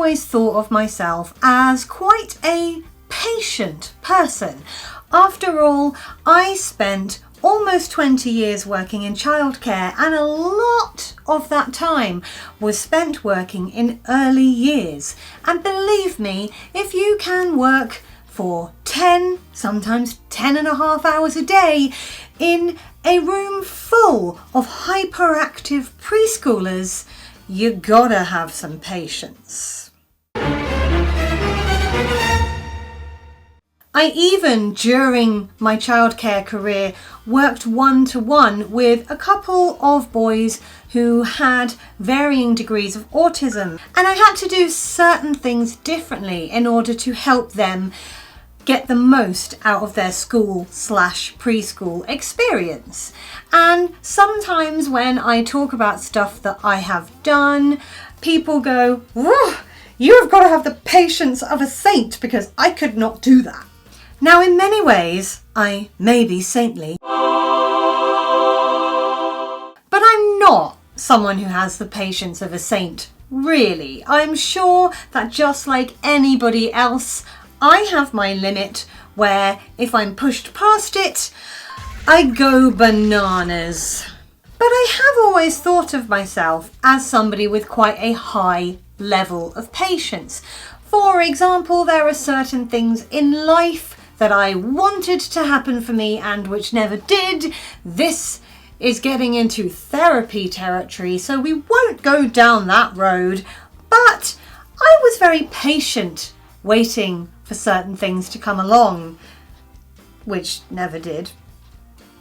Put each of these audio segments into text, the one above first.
always thought of myself as quite a patient person. After all, I spent almost 20 years working in childcare, and a lot of that time was spent working in early years. And believe me, if you can work for 10, sometimes 10.5 hours a day in a room full of hyperactive preschoolers, you gotta have some patience. I even, during my childcare career, worked one-to-one with a couple of boys who had varying degrees of autism, and I had to do certain things differently in order to help them get the most out of their school/preschool experience. And sometimes when I talk about stuff that I have done, people go, "Whoa, you have got to have the patience of a saint, because I could not do that." Now, in many ways, I may be saintly, but I'm not someone who has the patience of a saint, really. I'm sure that just like anybody else, I have my limit where if I'm pushed past it, I go bananas. But I have always thought of myself as somebody with quite a high level of patience. For example, there are certain things in life that I wanted to happen for me and which never did. This is getting into therapy territory, so we won't go down that road. But I was very patient waiting for certain things to come along, which never did.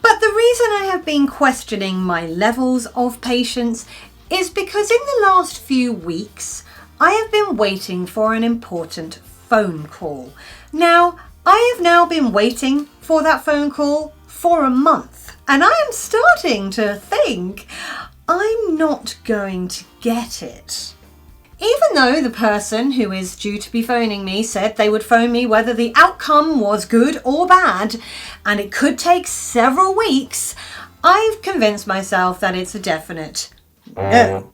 But the reason I have been questioning my levels of patience is because in the last few weeks, I have been waiting for an important phone call. Now, I have now been waiting for that phone call for a month, and I am starting to think I'm not going to get it. Even though the person who is due to be phoning me said they would phone me whether the outcome was good or bad, and it could take several weeks, I've convinced myself that it's a definite no.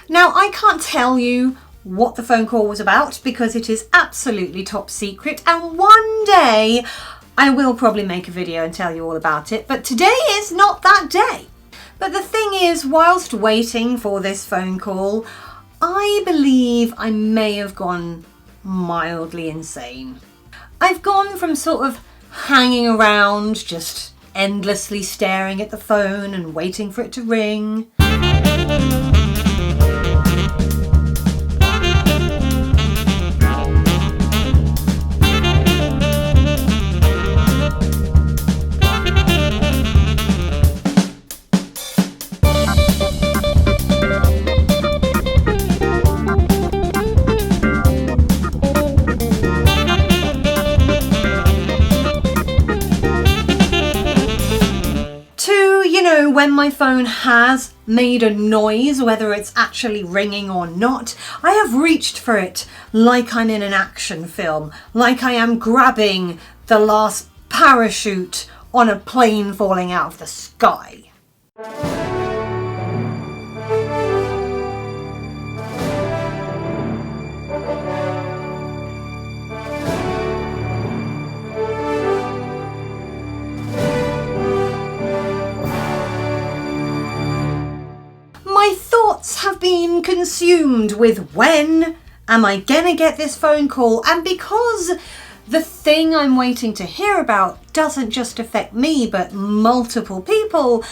Now, I can't tell you what the phone call was about because it is absolutely top secret, and one day I will probably make a video and tell you all about it, but today is not that day. But the thing is, whilst waiting for this phone call, I believe I may have gone mildly insane. I've gone from sort of hanging around, just endlessly staring at the phone and waiting for it to ring, when my phone has made a noise, whether it's actually ringing or not, I have reached for it like I'm in an action film, like I am grabbing the last parachute on a plane falling out of the sky. My thoughts have been consumed with when am I gonna get this phone call, and because the thing I'm waiting to hear about doesn't just affect me but multiple people,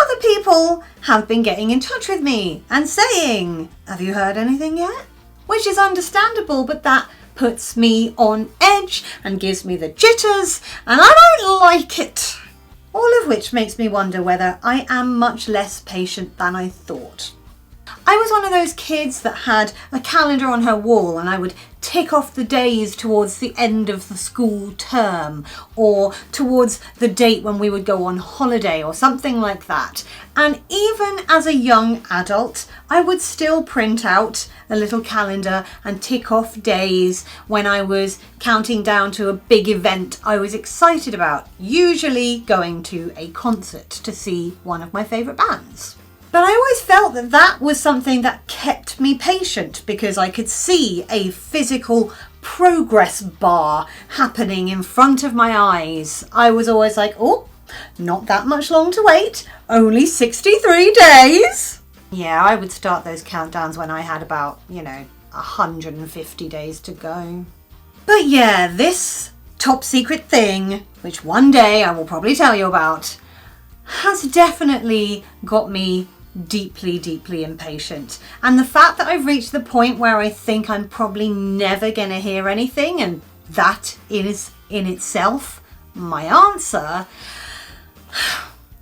other people have been getting in touch with me and saying, "Have you heard anything yet?" Which is understandable, but that puts me on edge and gives me the jitters, and I don't like it. All of which makes me wonder whether I am much less patient than I thought. I was one of those kids that had a calendar on her wall, and I would tick off the days towards the end of the school term or towards the date when we would go on holiday or something like that. And even as a young adult, I would still print out a little calendar and tick off days when I was counting down to a big event I was excited about, usually going to a concert to see one of my favourite bands. But I always felt that that was something that kept me patient because I could see a physical progress bar happening in front of my eyes. I was always like, oh, not that much long to wait, only 63 days. Yeah, I would start those countdowns when I had about, 150 days to go. But yeah, this top secret thing, which one day I will probably tell you about, has definitely got me deeply, deeply impatient. And the fact that I've reached the point where I think I'm probably never going to hear anything, and that is in itself my answer,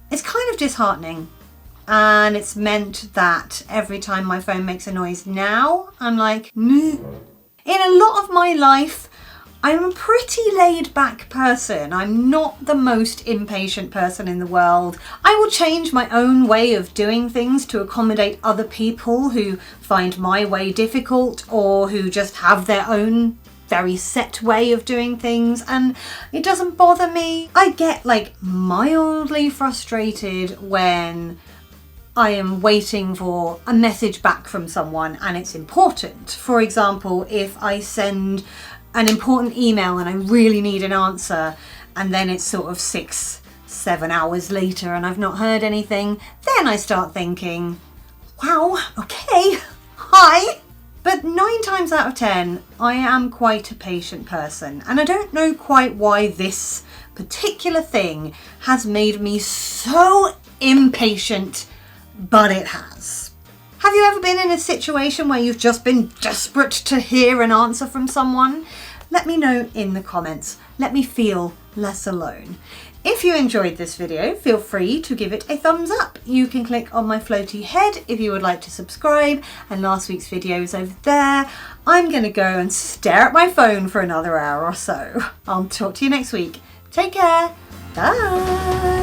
it's kind of disheartening. And it's meant that every time my phone makes a noise now, I'm like, meh. In a lot of my life, I'm a pretty laid back person. I'm not the most impatient person in the world. I will change my own way of doing things to accommodate other people who find my way difficult or who just have their own very set way of doing things, and it doesn't bother me. I get mildly frustrated when I am waiting for a message back from someone and it's important. For example, if I send an important email and I really need an answer and then it's sort of 6-7 hours later and I've not heard anything, then I start thinking, wow, okay, hi. But 9 times out of 10, I am quite a patient person, and I don't know quite why this particular thing has made me so impatient, but it has. Have you ever been in a situation where you've just been desperate to hear an answer from someone? Let me know in the comments. Let me feel less alone. If you enjoyed this video, feel free to give it a thumbs up. You can click on my floaty head if you would like to subscribe, and last week's video is over there. I'm going to go and stare at my phone for another hour or so. I'll talk to you next week. Take care. Bye.